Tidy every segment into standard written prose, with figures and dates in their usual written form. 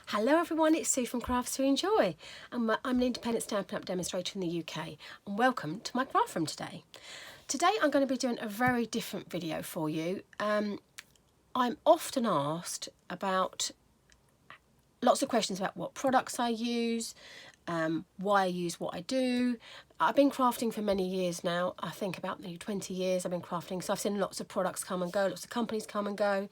Hello everyone, it's Sue from Crafts to Enjoy. I'm an independent Stampin' Up demonstrator in the UK and welcome to my craft room today. Today I'm going to be doing a very different video for you. I'm often asked about lots of questions about what products I use, why I use what I do. I've been crafting for many years now. I think about maybe 20 years I've been crafting, so I've seen lots of products come and go, lots of companies come and go.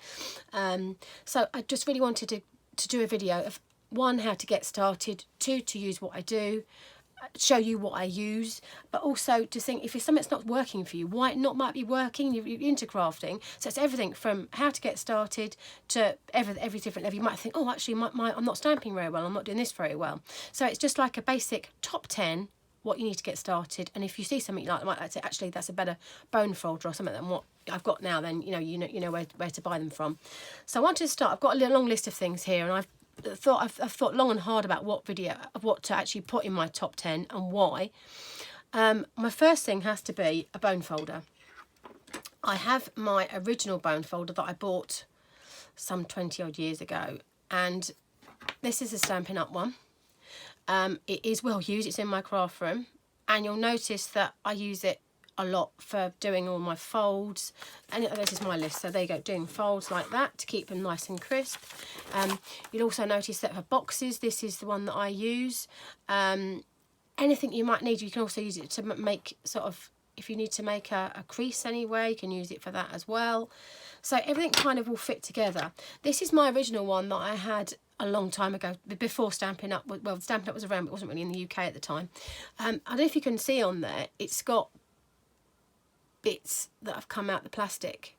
So I just really wanted to do a video of one, how to get started, two, to use what I do, show you what I use, but also to think if it's something that's not working for you, why it not might be working. You're into crafting, so it's everything from how to get started to every different level. You might think, oh, actually, I'm not stamping very well, I'm not doing this very well. So it's just like a basic top 10 what you need to get started, and if you see something you might like to say, actually, that's a better bone folder or something than what I've got now, then you know where to buy them from. So I wanted to start. I've got a long list of things here, and I've thought long and hard about what to actually put in my top 10 and why. My first thing has to be a bone folder. I have my original bone folder that I bought some 20 odd years ago, and this is a Stampin' Up one. It is well used, it's in my craft room, and you'll notice that I use it a lot for doing all my folds, and this is my list, so there you go, doing folds like that to keep them nice and crisp. You'll also notice that for boxes, this is the one that I use. Anything you might need, you can also use it to make sort of, if you need to make a crease anywhere, you can use it for that as well. So everything kind of will fit together. This is my original one that I had a long time ago, before Stampin' Up. Well, Stampin' Up was around, but it wasn't really in the UK at the time. I don't know if you can see on there, it's got bits that have come out the plastic.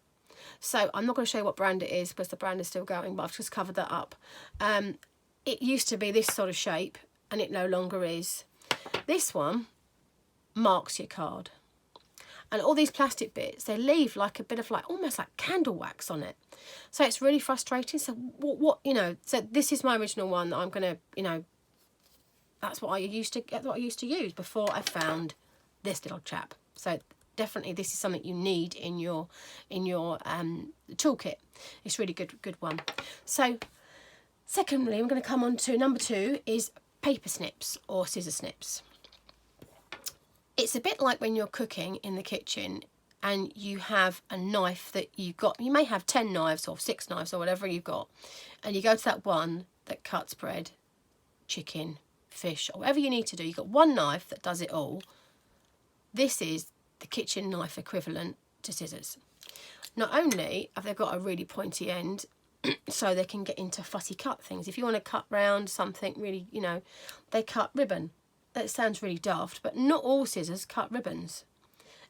So I'm not going to show you what brand it is because the brand is still going, but I've just covered that up. It used to be this sort of shape and it no longer is. This one marks your card. And all these plastic bits, they leave like a bit of almost like candle wax on it. So it's really frustrating. So so this is my original one that I'm going to, that's what I used to use before I found this little chap. So definitely this is something you need in your toolkit. It's really good one. So secondly, I'm going to come on to number 2 is paper snips or scissor snips. It's a bit like when you're cooking in the kitchen and you have a knife that you may have 10 knives or 6 knives or whatever you've got, and you go to that one that cuts bread, chicken, fish, or whatever you need to do. You've got one knife that does it all. This is the kitchen knife equivalent to scissors. Not only have they got a really pointy end, so they can get into fussy cut things. If you want to cut round something really, they cut ribbon. That sounds really daft, but not all scissors cut ribbons.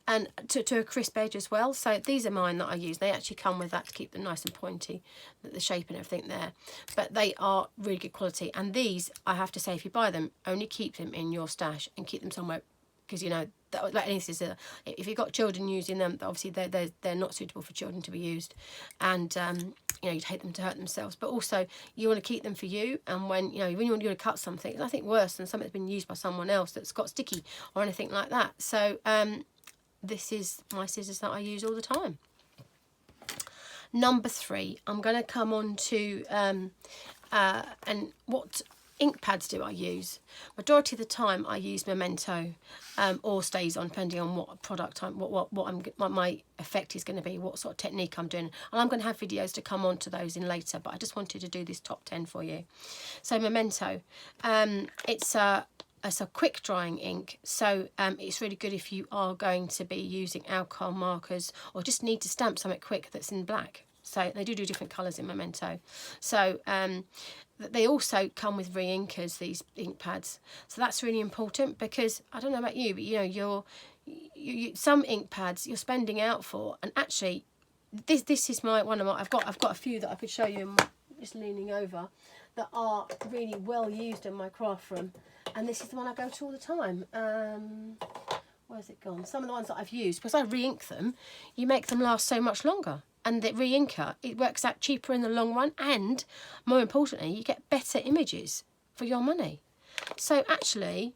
And to a crisp edge as well. So these are mine that I use. They actually come with that to keep them nice and pointy, the shape and everything there. But they are really good quality. And these, I have to say, if you buy them, only keep them in your stash and keep them somewhere, because like any scissor, if you've got children using them, obviously they're not suitable for children to be used, and you'd hate them to hurt themselves. But also you want to keep them for you, and when you want to cut something, I think worse than something that's been used by someone else that's got sticky or anything like that. So this is my scissors that I use all the time. Number 3, I'm going to come on to and what ink pads do I use? Majority of the time I use Memento or StazOn, depending on what product what my effect is going to be, what sort of technique I'm doing. And I'm going to have videos to come on to those in later, but I just wanted to do this top 10 for you. So Memento, it's a quick drying ink, so it's really good if you are going to be using alcohol markers or just need to stamp something quick that's in black. So they do different colours in Memento. So they also come with re-inkers, these ink pads. So that's really important, because I don't know about you, but some ink pads you're spending out for, and actually this is one of my I've got a few that I could show you. Just leaning over, that are really well used in my craft room, and this is the one I go to all the time. Where's it gone? Some of the ones that I've used, because I re-ink them, you make them last so much longer. And the re-inker, it works out cheaper in the long run, and more importantly, you get better images for your money. So actually,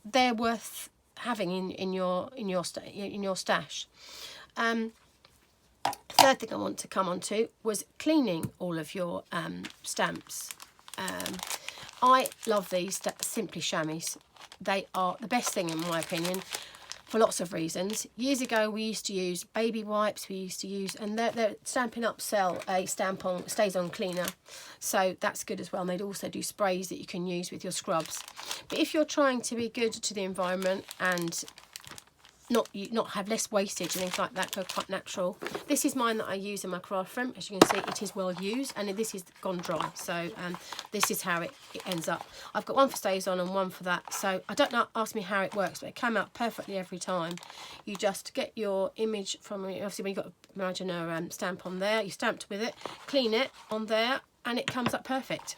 they're worth having in your stash. Third thing I want to come on to was cleaning all of your stamps. I love these Simply Chamois. They are the best thing in my opinion, for lots of reasons. Years ago we used to use baby wipes, and they're Stampin' Up sell a stays on cleaner, so that's good as well. And they'd also do sprays that you can use with your scrubs. But if you're trying to be good to the environment and not have less wastage and things like that, go quite natural. This is mine that I use in my craft room. As you can see, it is well used, and this is gone dry, so this is how it ends up. I've got one for stays on and one for that, so I don't know, ask me how it works, but it came out perfectly every time. You just get your image from, obviously when you've got a Imaginer stamp on there, you stamped with it, clean it on there, and it comes up perfect.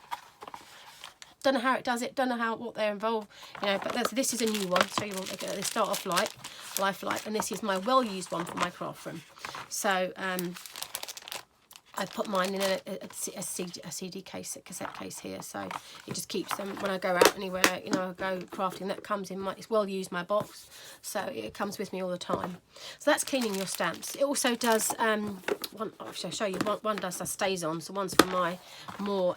Don't know how it does it, don't know what they're involved, you know, but this is a new one, so they start off lifelike, and this is my well-used one for my craft room. So I put mine in a CD case, a cassette case here, so it just keeps them when I go out anywhere, you know, I go crafting. That comes in it's well used, my box, so it comes with me all the time. So that's cleaning your stamps. It also does I'll show you. One does stays on, so one's for my more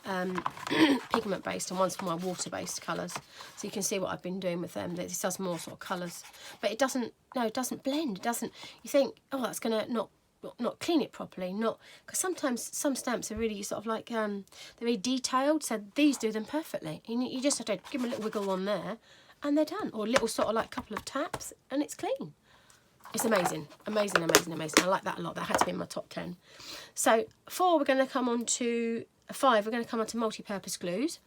pigment based and one's for my water based colours. So you can see what I've been doing with them. This does more sort of colours, but it doesn't blend. It doesn't. You think, oh, that's gonna not clean it properly, because sometimes some stamps are really sort of like they're very detailed, so these do them perfectly. You just have to give them a little wiggle on there and they're done, or a little sort of like couple of taps and it's clean. It's amazing, amazing, amazing, amazing. I like that a lot. That had to be in my top 10. So 4, we're going to come on to 5, we're going to come on to multi-purpose glues.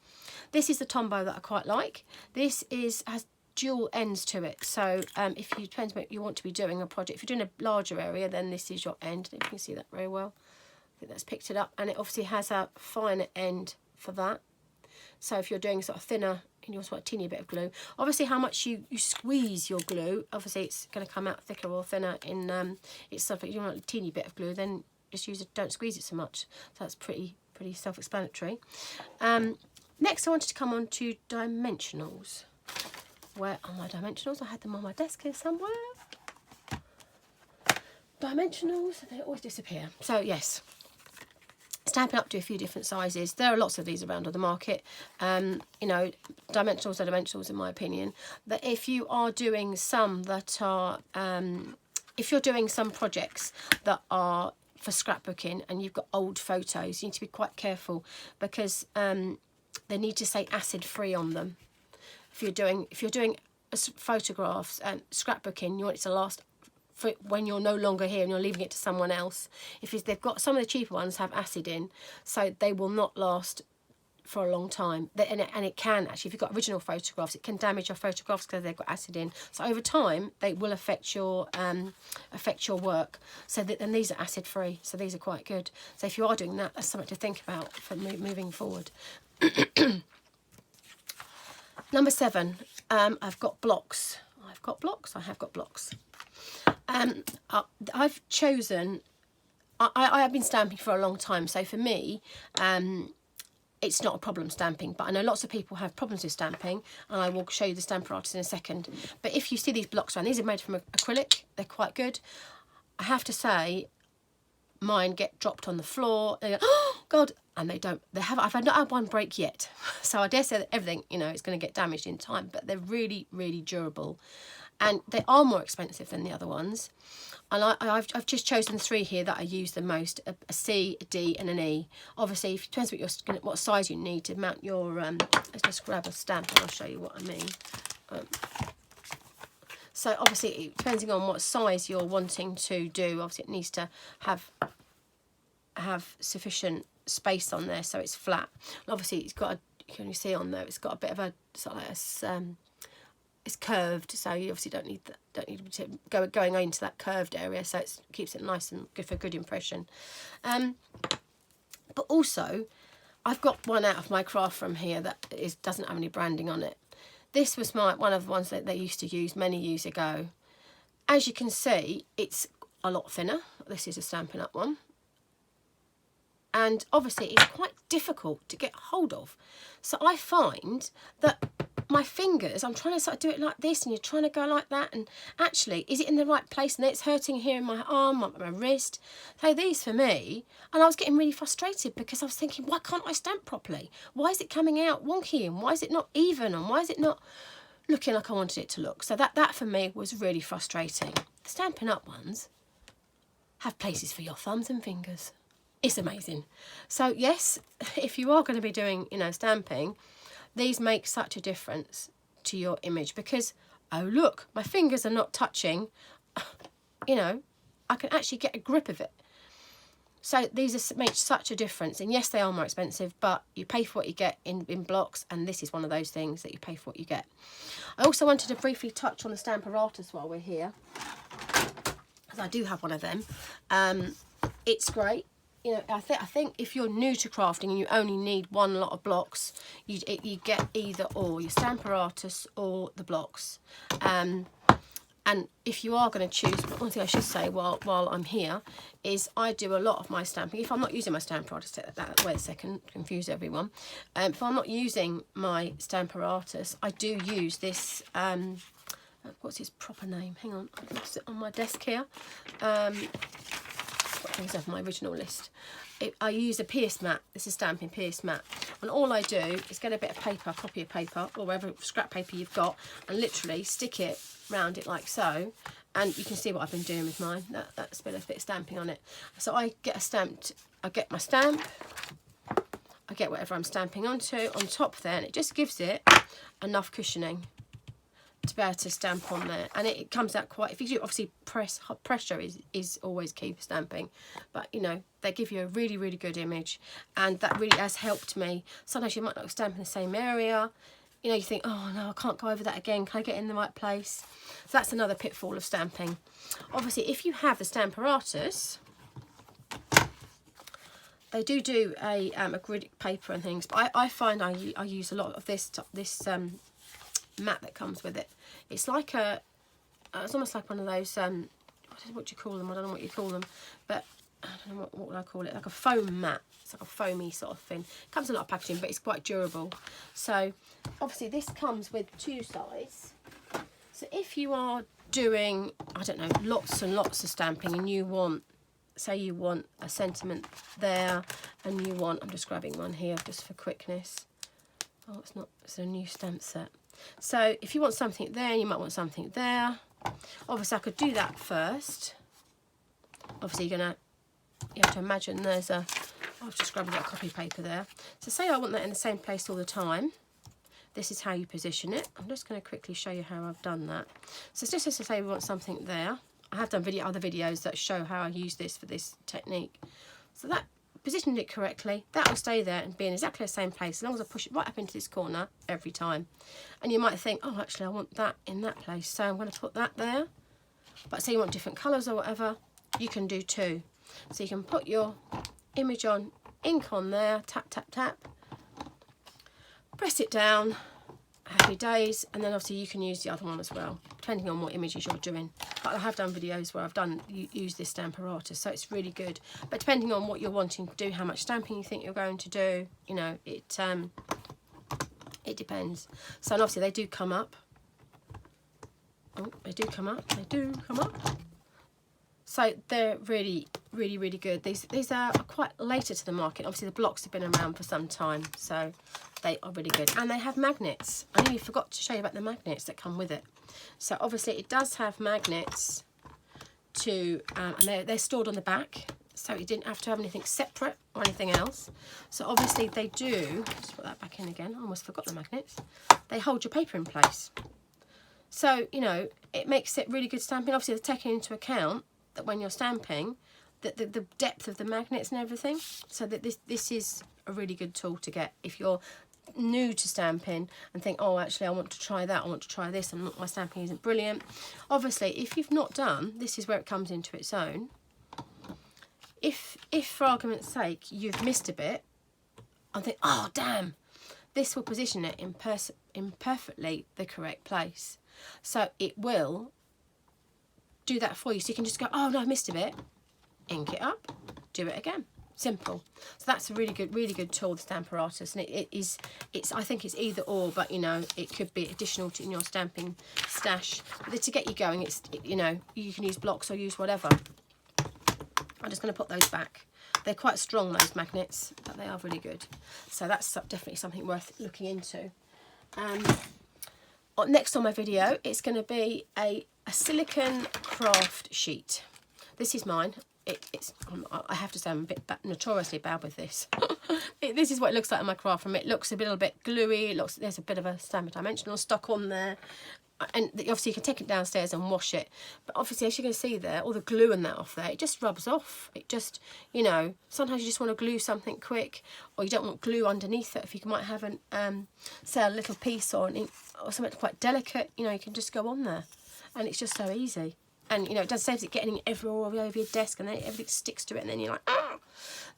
This is the Tombow that I quite like. This has dual ends to it, so if you depends what you want to be doing a project. If you're doing a larger area, then this is your end. If you can see that very well, I think that's picked it up, and it obviously has a finer end for that. So if you're doing sort of thinner and you also want a teeny bit of glue, obviously how much you squeeze your glue, obviously it's going to come out thicker or thinner in it's stuff. If you want a teeny bit of glue, then just use it, don't squeeze it so much. So that's pretty self-explanatory. Next I wanted to come on to dimensionals. Where are my dimensionals? I had them on my desk here somewhere. Dimensionals, they always disappear. So yes, Stampin' Up to a few different sizes. There are lots of these around on the market. You know, dimensionals are dimensionals in my opinion. That if you are doing some that are, if you're doing some projects that are for scrapbooking and you've got old photos, you need to be quite careful because they need to say acid free on them. If you're doing photographs and scrapbooking, you want it to last for when you're no longer here and you're leaving it to someone else. They've got some of the cheaper ones have acid in, so they will not last for a long time. And it can actually, if you've got original photographs, it can damage your photographs because they've got acid in. So over time, they will affect your work. And these are acid free, so these are quite good. So if you are doing that, that's something to think about for moving forward. Number 7, I've got blocks. I have got blocks. I've chosen, I have been stamping for a long time, so for me, it's not a problem stamping, but I know lots of people have problems with stamping, and I will show you the stamper artist in a second. But if you see these blocks around, these are made from acrylic, they're quite good. I have to say, mine get dropped on the floor, and they go, oh God, and they don't, I've not had one break yet. So I dare say that everything, you know, is going to get damaged in time, but they're really, really durable. And they are more expensive than the other ones. And I've just chosen 3 here that I use the most, a C, a D and an E. Obviously, it depends what size you need to mount your, let's just grab a stamp and I'll show you what I mean. So obviously, depending on what size you're wanting to do, obviously it needs to have sufficient space on there so it's flat. And obviously it's got can you see on there, it's got a bit of a sort of like it's curved, so you obviously don't need to going into that curved area, so it keeps it nice and good for a good impression. But also I've got one out of my craft room here that doesn't have any branding on it. This was one of the ones that they used to use many years ago. As you can see, it's a lot thinner. This is a Stampin' Up one. And obviously it's quite difficult to get hold of. So I find that my fingers, I'm trying to sort of do it like this, and you're trying to go like that, and actually, is it in the right place? And then it's hurting here in my arm, my wrist. So these for me, and I was getting really frustrated because I was thinking, why can't I stamp properly? Why is it coming out wonky, and why is it not even, and why is it not looking like I wanted it to look? So that for me was really frustrating. The Stampin' Up ones have places for your thumbs and fingers. It's amazing. So yes, if you are going to be doing, you know, stamping, these make such a difference to your image because, oh look, my fingers are not touching, you know, I can actually get a grip of it. So these make such a difference, and yes, they are more expensive, but you pay for what you get in blocks, and this is one of those things that you pay for what you get. I also wanted to briefly touch on the Stamparatus while we're here, because I do have one of them. It's great. You know, I think if you're new to crafting and you only need one lot of blocks, you get either or, your Stamparatus or the blocks. And if you are going to choose, one thing I should say while I'm here is I do a lot of my stamping. If I'm not using my Stamparatus, wait a second, confuse everyone. If I'm not using my Stamparatus, I do use this, what's its proper name? Hang on, I've lost it on my desk here. Things off my original list. I use a pierce mat. This is stamping pierce mat, and all I do is get a bit of paper, a copy of paper or whatever scrap paper you've got, and literally stick it round it like so, and you can see what I've been doing with mine. That's been a bit of stamping on it. So I get I get my stamp, I get whatever I'm stamping onto on top there, and it just gives it enough cushioning to be able to stamp on there, and it comes out quite, if you do, obviously pressure is always key for stamping, but you know, they give you a really, really good image, and that really has helped me. Sometimes you might not stamp in the same area, you know, you think, oh no, I can't go over that again, can I get in the right place? So that's another pitfall of stamping. Obviously, if you have the Stamparatus, they do a acrylic paper and things, but I find I use a lot of this mat that comes with it. It's like it's almost like one of those, what do you call them? I don't know what you call them, but I don't know what would I call it, like a foam mat. It's like a foamy sort of thing. It comes in a lot of packaging, but it's quite durable. So obviously this comes with two sides. So if you are doing, I don't know, lots and lots of stamping, and you want, say you want a sentiment there, and you want, I'm just grabbing one here just for quickness. Oh, it's not, it's a new stamp set. So if you want something there, you might want something there. Obviously I could do that first. Obviously you have to imagine there's I've just grabbed a copy paper there. So say I want that in the same place all the time. This is how you position it. I'm just going to quickly show you how I've done that. So it's just as to say we want something there. I have done other videos that show how I use this for this technique. So that positioned it correctly, that will stay there and be in exactly the same place as long as I push it right up into this corner every time. And you might think, oh, actually I want that in that place, so I'm going to put that there. But say you want different colours or whatever, you can do too. So you can put your image on, ink on there, tap, tap, tap, press it down, happy days, and then obviously you can use the other one as well, depending on what images you're doing. But I have done videos where I've used this Stamparatus, so it's really good. But depending on what you're wanting to do, how much stamping you think you're going to do, you know, it depends. So and obviously they do come up. Oh, they do come up. They do come up. So they're really, really, really good. These are quite later to the market. Obviously the blocks have been around for some time, so they are really good. And they have magnets. I nearly forgot to show you about the magnets that come with it. So obviously it does have magnets to, and they're stored on the back, so you didn't have to have anything separate or anything else. So obviously they do, just put that back in again, I almost forgot the magnets. They hold your paper in place. So, you know, it makes it really good stamping. Obviously they're taking into account that when you're stamping, that the depth of the magnets and everything, so that this is a really good tool to get if you're new to stamping and think, oh, actually I want to try that, I want to try this, and my stamping isn't brilliant. Obviously if you've not done, this is where it comes into its own. If for argument's sake you've missed a bit and think, oh damn, this will position it in perfectly the correct place, so it will do that for you. So you can just go, oh no, I missed a bit, ink it up, do it again. simple. So that's a really good tool, the Stamparatus, and it's I think it's either or, but you know, it could be additional to in your stamping stash. But to get you going, you know, you can use blocks or use whatever. I'm just going to put those back. They're quite strong, those magnets, but they are really good. So that's definitely something worth looking into. Next on my video, it's going to be a silicone craft sheet. This is mine. I have to say I'm a bit notoriously bad with this. This is what it looks like in my craft room. It looks a little bit gluey. There's a bit of a Stamp Dimensional stuck on there. And obviously you can take it downstairs and wash it, but obviously as you can see there, all the glue and that off there, it just rubs off. It just, you know, sometimes you just want to glue something quick, or you don't want glue underneath it. If you might have say a little piece or something quite delicate, you know, you can just go on there, and it's just so easy. And you know, it does save it getting everywhere all over your desk, and then everything sticks to it, and then you're like, ah!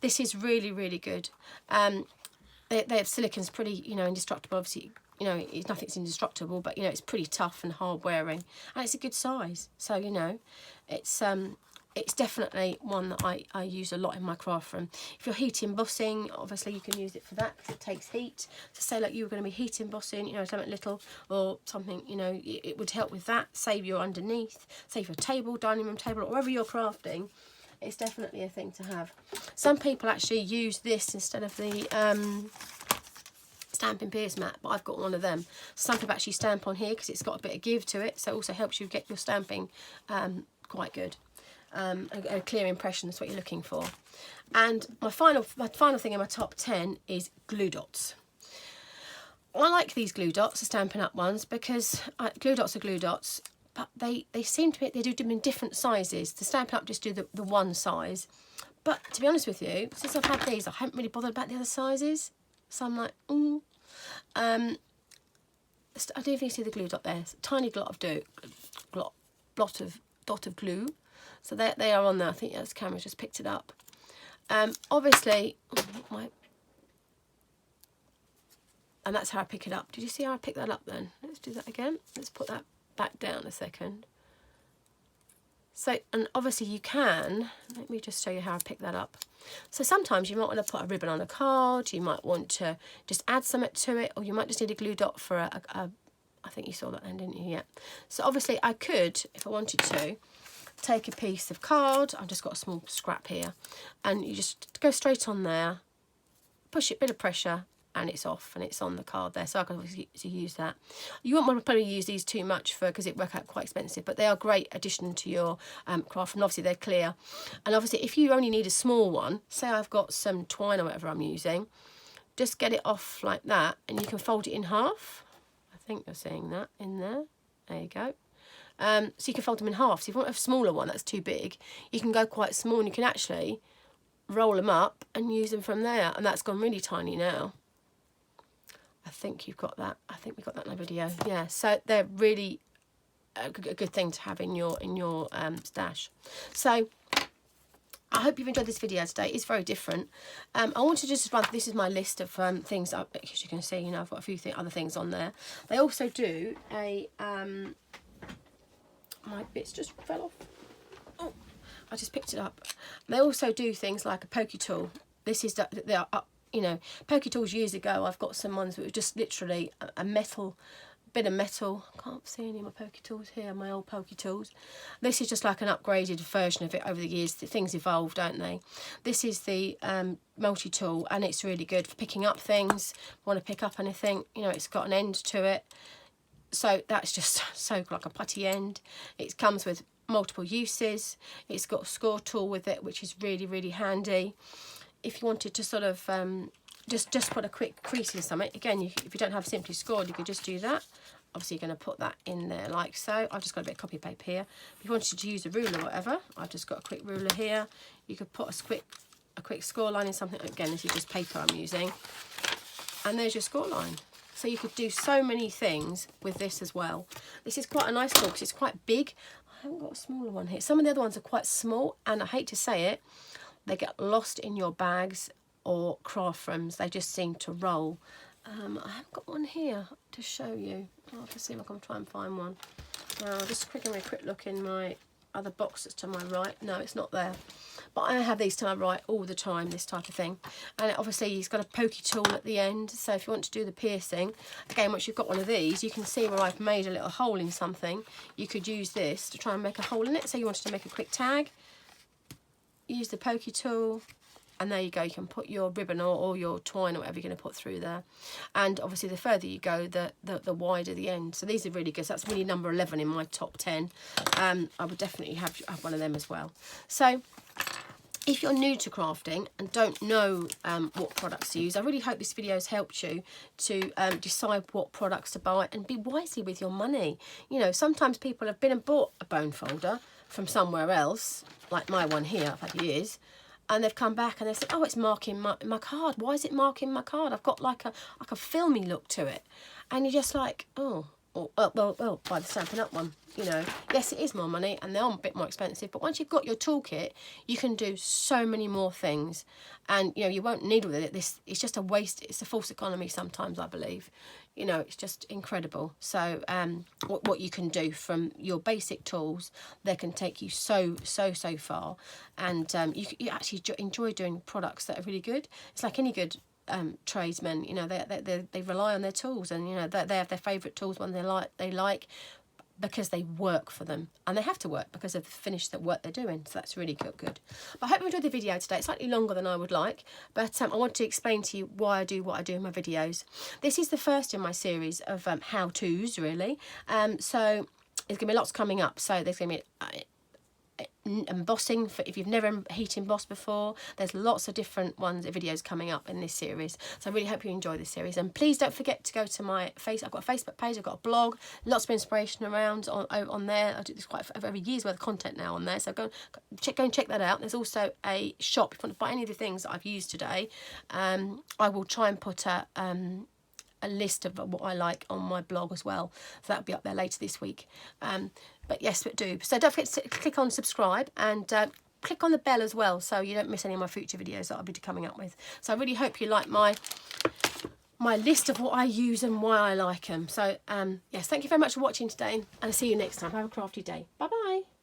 This is really good. They have silicone's pretty, you know, indestructible. Obviously, you know, nothing's indestructible, but you know, it's pretty tough and hard wearing, and it's a good size. So you know, it's definitely one that I use a lot in my craft room. If you're heat embossing, obviously you can use it for that because it takes heat. So say like you were going to be heat embossing, you know, something little or something, you know, it would help with that. Save your underneath, save your table, dining room table, or wherever you're crafting. It's definitely a thing to have. Some people actually use this instead of the Stampin' Pierce mat, but I've got one of them. Some people actually stamp on here because it's got a bit of give to it, so it also helps you get your stamping quite good. A clear impression is what you're looking for. And my final thing in my top 10 is glue dots. I like these glue dots, the Stampin' Up ones, because glue dots are glue dots, but they seem to be, they do them in different sizes. The Stampin' Up just do the one size. But to be honest with you, since I've had these, I haven't really bothered about the other sizes. So I'm like, ooh. I don't think you see the glue dot there. It's a tiny dot of glue. So they are on there. I think this camera just picked it up. Obviously, and that's how I pick it up. Did you see how I pick that up then? Let's do that again. Let's put that back down a second. So, and obviously you can, let me just show you how I pick that up. So sometimes you might want to put a ribbon on a card, you might want to just add something to it, or you might just need a glue dot for I think you saw that then, didn't you? Yeah. So obviously I could, if I wanted to, take a piece of card, I've just got a small scrap here, and you just go straight on there, push it, bit of pressure, and it's off, and it's on the card there. So I can obviously use that. You won't want to probably use these too much because it work out quite expensive, but they are great addition to your craft, and obviously they're clear. And obviously if you only need a small one, say I've got some twine or whatever I'm using, just get it off like that, and you can fold it in half. I think you're seeing that in there. There you go. So you can fold them in half. So if you want a smaller one that's too big, you can go quite small, and you can actually roll them up and use them from there. And that's gone really tiny now. I think you've got that. I think we got that in the video. Yeah, so they're really a good thing to have in your stash. So I hope you've enjoyed this video today. It's very different. I want to just run. This is my list of things. As you can see, you know, I've got a few other things on there. They also do a my bits just fell off. Oh, I just picked it up. They also do things like a pokey tool. This is they are you know, pokey tools years ago. I've got some ones that were just literally a bit of metal. I can't see any of my pokey tools here, my old pokey tools. This is just like an upgraded version of it over the years. Things evolve, don't they? This is the multi-tool, and it's really good for picking up things. Want to pick up anything, you know, it's got an end to it. So that's just so like a putty end. It comes with multiple uses. It's got a score tool with it, which is really handy. If you wanted to sort of just put a quick crease in something, again, if you don't have Simply Scored, you could just do that. Obviously you're going to put that in there like so. I've just got a bit of copy paper here. If you wanted to use a ruler or whatever, I've just got a quick ruler here. You could put a quick score line in something. Again, this is just paper I'm using. And there's your score line. So you could do so many things with this as well. This is quite a nice tool because it's quite big. I haven't got a smaller one here. Some of the other ones are quite small, and I hate to say it, they get lost in your bags or craft rooms. They just seem to roll. I haven't got one here to show you. I'll have to see if I can try and find one. I'll just quick look in my other box that's to my right. No, it's not there. but I have these to my right all the time, this type of thing. And obviously he's got a pokey tool at the end, so if you want to do the piercing, again, once you've got one of these, you can see where I've made a little hole in something. You could use this to try and make a hole in it. So you wanted to make a quick tag, use the pokey tool, and there you go. You can put your ribbon or your twine or whatever you're going to put through there. And obviously the further you go, the wider the end. So these are really good. So that's really number 11 in my top 10. I would definitely have one of them as well. So if you're new to crafting and don't know what products to use, I really hope this video has helped you to decide what products to buy and be wisely with your money. You know, sometimes people have been and bought a bone folder from somewhere else, like my one here, I've had years, and they've come back and they said, oh, it's marking my card. Why is it marking my card? I've got like a filmy look to it. And you're just like, oh, well, buy the Stampin' Up one. You know, yes, it is more money and they're a bit more expensive, but once you've got your toolkit, you can do so many more things, and you know, you won't need all of it. It's just a waste. It's a false economy sometimes, I believe. You know, it's just incredible. So what you can do from your basic tools, they can take you so far, and you actually enjoy doing products that are really good. It's like any good tradesmen, you know, they rely on their tools, and you know they have their favourite tools when they like because they work for them, and they have to work because of the finish that work they're doing. So that's really good. But I hope you enjoyed the video today. It's slightly longer than I would like, but I want to explain to you why I do what I do in my videos. This is the first in my series of how-tos, really. So there's going to be lots coming up. So there's going to be embossing, for if you've never heat embossed before. There's lots of different videos coming up in this series, so I really hope you enjoy this series. And please don't forget to go to my I've got a Facebook page, I've got a blog, lots of inspiration around on there. I do this quite every year's worth of content now on there, so go and check that out. There's also a shop if you want to buy any of the things that I've used today. I will try and put a list of what I like on my blog as well, so that'll be up there later this week. But yes, but do. So don't forget to click on subscribe, and click on the bell as well, so you don't miss any of my future videos that I'll be coming up with. So I really hope you like my list of what I use and why I like them. So yes, thank you very much for watching today, and I'll see you next time. Have a crafty day. Bye bye.